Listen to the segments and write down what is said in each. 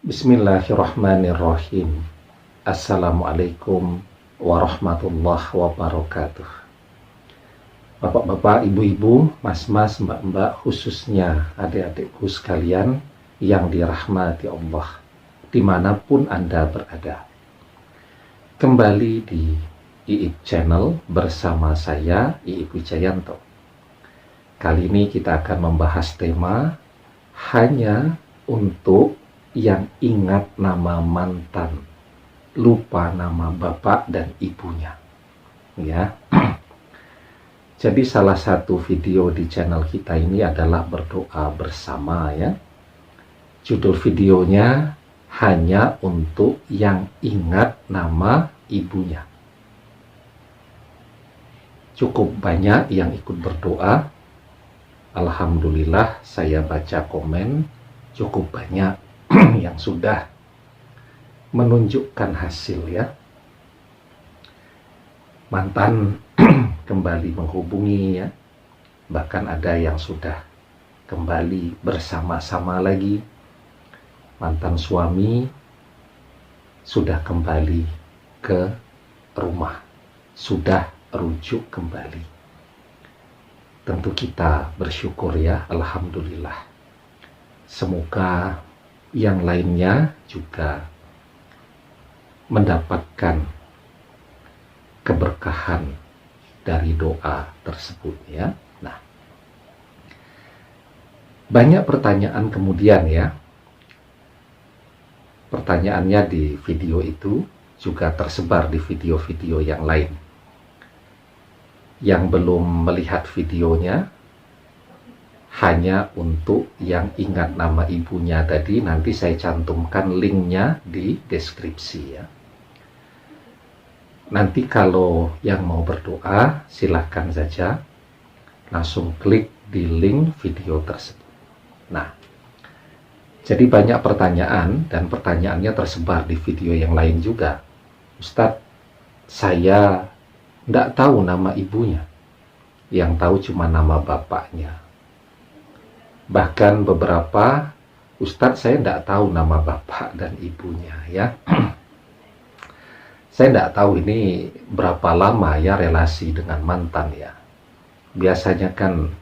Bismillahirrahmanirrahim. Assalamualaikum warahmatullahi wabarakatuh. Bapak-bapak, ibu-ibu, mas-mas, mbak-mbak, khususnya adik-adikku sekalian yang dirahmati Allah, dimanapun Anda berada. Kembali di Iip Channel bersama saya, Iip Wijayanto. Kali ini kita akan membahas tema hanya untuk yang ingat nama mantan, lupa nama bapak dan ibunya. Ya. Jadi salah satu video di channel kita ini adalah berdoa bersama ya. Judul videonya hanya untuk yang ingat nama ibunya. Cukup banyak yang ikut berdoa. Alhamdulillah saya baca komen cukup banyak yang sudah menunjukkan hasil ya. Mantan kembali menghubungi ya. Bahkan ada yang sudah kembali bersama-sama lagi. Mantan suami sudah kembali ke rumah. Sudah rujuk kembali. Tentu kita bersyukur ya, alhamdulillah. Semoga yang lainnya juga mendapatkan keberkahan dari doa tersebut ya. Nah, banyak pertanyaan kemudian ya. Pertanyaannya di video itu juga tersebar di video-video yang lain. Yang belum melihat videonya, hanya untuk yang ingat nama ibunya tadi, nanti saya cantumkan linknya di deskripsi ya. Nanti kalau yang mau berdoa, silahkan saja langsung klik di link video tersebut. Nah, jadi banyak pertanyaan dan pertanyaannya tersebar di video yang lain juga. Ustadz, saya tidak tahu nama ibunya, yang tahu cuma nama bapaknya. Bahkan beberapa, Ustadz saya tidak tahu nama bapak dan ibunya ya. Saya tidak tahu ini berapa lama ya relasi dengan mantan ya. Biasanya kan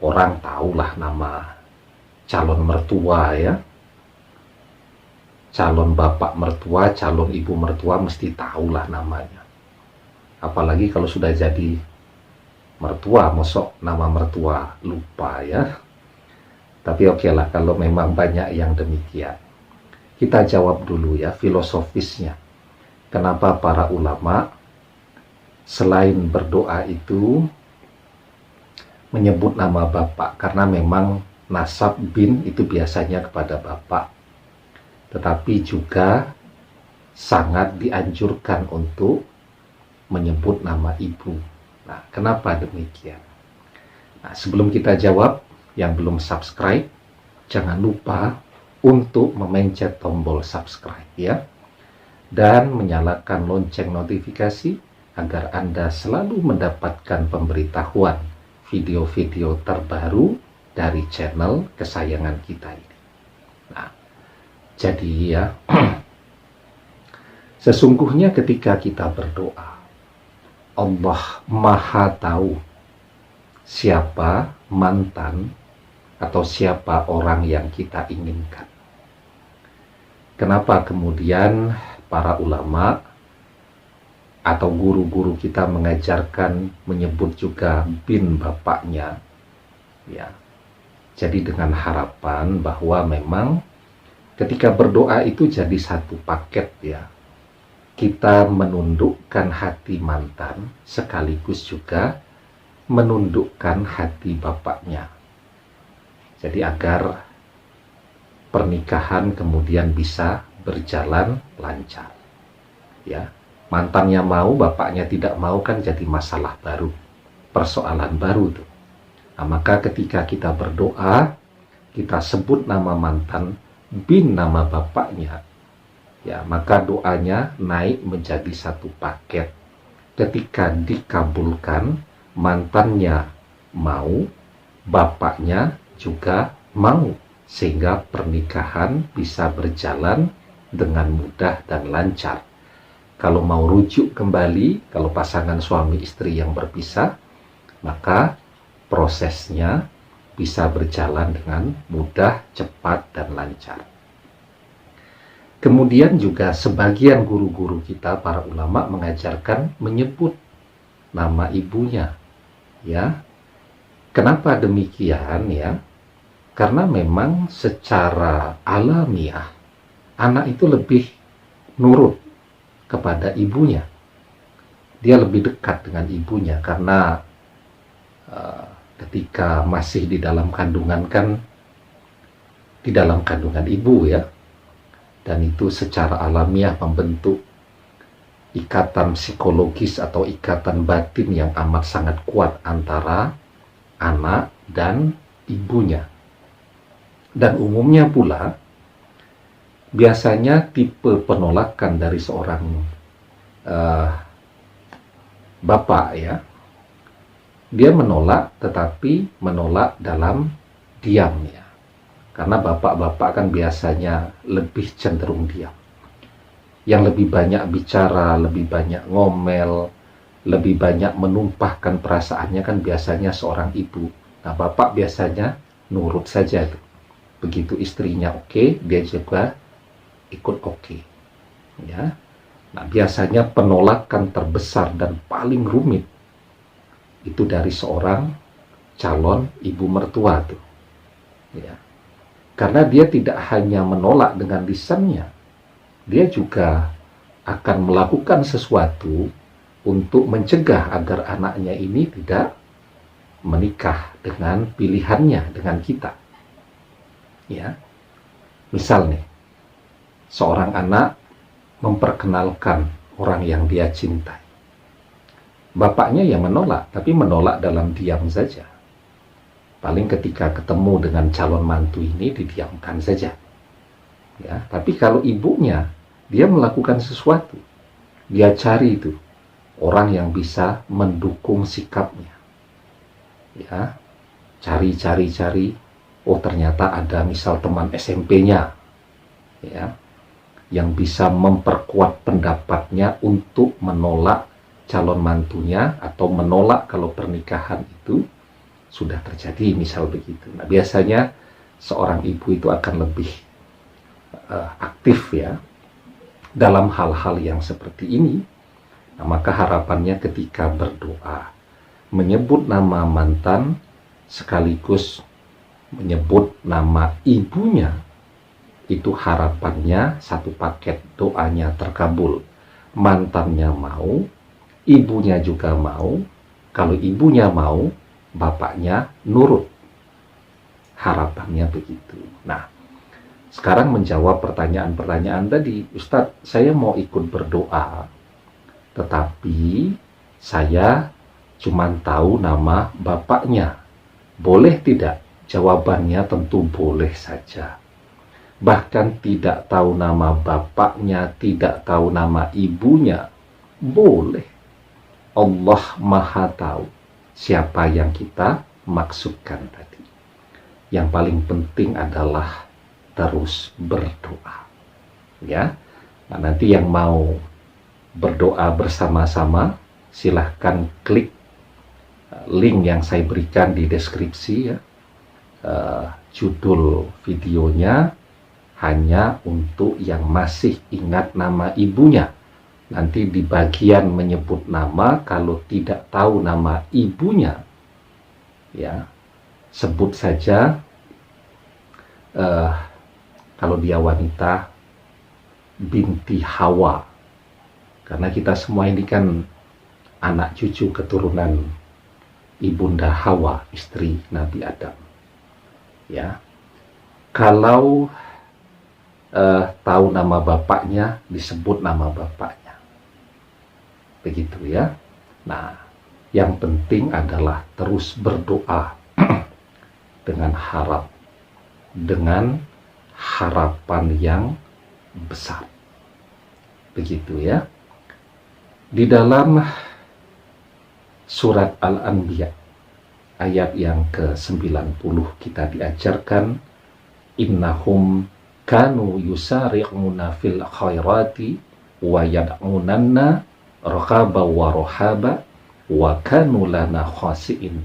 orang tahulah nama calon mertua ya. Calon bapak mertua, calon ibu mertua mesti tahulah namanya. Apalagi kalau sudah jadi mertua, mosok nama mertua lupa ya. Tapi oke lah kalau memang banyak yang demikian. Kita jawab dulu ya filosofisnya. Kenapa para ulama selain berdoa itu menyebut nama bapak? Karena memang nasab bin itu biasanya kepada bapak. Tetapi juga sangat dianjurkan untuk menyebut nama ibu. Nah, kenapa demikian? Nah, sebelum kita jawab, yang belum subscribe, jangan lupa untuk memencet tombol subscribe ya. Dan menyalakan lonceng notifikasi agar Anda selalu mendapatkan pemberitahuan video-video terbaru dari channel kesayangan kita ini. Nah, jadi ya, sesungguhnya ketika kita berdoa, Allah Maha tahu siapa mantan atau siapa orang yang kita inginkan. Kenapa kemudian para ulama atau guru-guru kita mengajarkan menyebut juga bin bapaknya ya. Jadi dengan harapan bahwa memang ketika berdoa itu jadi satu paket ya. Kita menundukkan hati mantan sekaligus juga menundukkan hati bapaknya. Jadi agar pernikahan kemudian bisa berjalan lancar. Ya, mantannya mau, bapaknya tidak mau kan jadi masalah baru, persoalan baru tuh. Nah, maka ketika kita berdoa, kita sebut nama mantan bin nama bapaknya, ya maka doanya naik menjadi satu paket. Ketika dikabulkan, mantannya mau, bapaknya juga mau. sehingga pernikahan bisa berjalan dengan mudah dan lancar. Kalau mau rujuk kembali, kalau pasangan suami istri yang berpisah, maka prosesnya bisa berjalan dengan mudah, cepat, dan lancar. Kemudian juga sebagian guru-guru kita, para ulama, mengajarkan menyebut nama ibunya. Ya, kenapa demikian ya? Karena memang secara alamiah anak itu lebih nurut kepada ibunya. Dia lebih dekat dengan ibunya karena ketika masih di dalam kandungan kan di dalam kandungan ibu ya, dan itu secara alamiah membentuk ikatan psikologis atau ikatan batin yang amat sangat kuat antara anak dan ibunya. Dan umumnya pula biasanya tipe penolakan dari seorang bapak ya, dia menolak, tetapi menolak dalam diam ya. Karena bapak-bapak kan biasanya lebih cenderung diam. Yang lebih banyak bicara, lebih banyak ngomel, lebih banyak menumpahkan perasaannya kan biasanya seorang ibu. Nah, bapak biasanya nurut saja itu. Begitu istrinya oke, dia juga ikut oke. Ya. Nah, biasanya penolakan terbesar dan paling rumit itu dari seorang calon ibu mertua tuh. Ya. Karena dia tidak hanya menolak dengan lisannya, dia juga akan melakukan sesuatu untuk mencegah agar anaknya ini tidak menikah dengan pilihannya, dengan kita. Ya. Misal nih, seorang anak memperkenalkan orang yang dia cintai. Bapaknya yang menolak, tapi menolak dalam diam saja. Paling ketika ketemu dengan calon mantu ini didiamkan saja. Ya, tapi kalau ibunya, dia melakukan sesuatu. Dia cari itu orang yang bisa mendukung sikapnya. Ya, cari. Oh, ternyata ada misal teman SMP-nya. Ya, yang bisa memperkuat pendapatnya untuk menolak calon mantunya atau menolak kalau pernikahan itu sudah terjadi, misal begitu. Nah, biasanya seorang ibu itu akan lebih aktif ya dalam hal-hal yang seperti ini. Nah, maka harapannya ketika berdoa menyebut nama mantan sekaligus menyebut nama ibunya, itu harapannya satu paket, doanya terkabul. Mantannya mau, ibunya juga mau. Kalau ibunya mau, bapaknya nurut. Harapannya begitu. Nah, sekarang menjawab pertanyaan-pertanyaan tadi, Ustadz, saya mau ikut berdoa, tetapi saya cuma tahu nama bapaknya. Boleh tidak? Jawabannya tentu boleh saja. Bahkan tidak tahu nama bapaknya, tidak tahu nama ibunya, boleh. Allah Maha tahu siapa yang kita maksudkan tadi. Yang paling penting adalah terus berdoa. Ya. Nah, nanti yang mau berdoa bersama-sama, silahkan klik link yang saya berikan di deskripsi ya. Judul videonya hanya untuk yang masih ingat nama ibunya. Nanti di bagian menyebut nama, kalau tidak tahu nama ibunya, ya sebut saja. Kalau dia wanita, binti Hawa, karena kita semua ini kan anak cucu keturunan ibunda Hawa, istri Nabi Adam. Ya, kalau tahu nama bapaknya, disebut nama bapaknya. Begitu ya. Nah, yang penting adalah terus berdoa dengan harapan yang besar. Begitu ya. Di dalam surat Al-Anbiya ayat yang ke-90 kita diajarkan innahum kanu yusari'una fil khairati wa yad'unanna raghaba wa rohaba wa kanu lana khasi'in.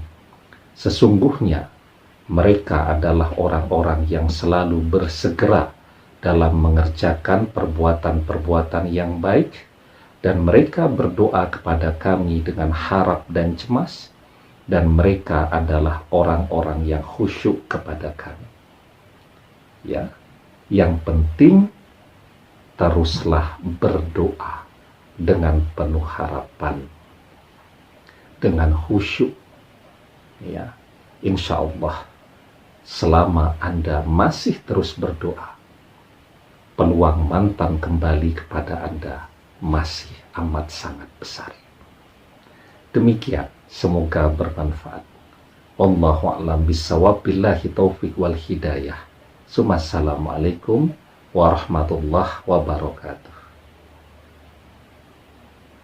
Sesungguhnya mereka adalah orang-orang yang selalu bersegera dalam mengerjakan perbuatan-perbuatan yang baik, dan mereka berdoa kepada kami dengan harap dan cemas, dan mereka adalah orang-orang yang khusyuk kepada kami. Ya, yang penting teruslah berdoa dengan penuh harapan, dengan khusyuk. Ya, insya Allah selama Anda masih terus berdoa, peluang mantan kembali kepada Anda masih amat sangat besar. Demikian, semoga bermanfaat. Wallahu a'lam bishawab, billahi taufiq wal hidayah. Assalamualaikum warahmatullahi wabarakatuh.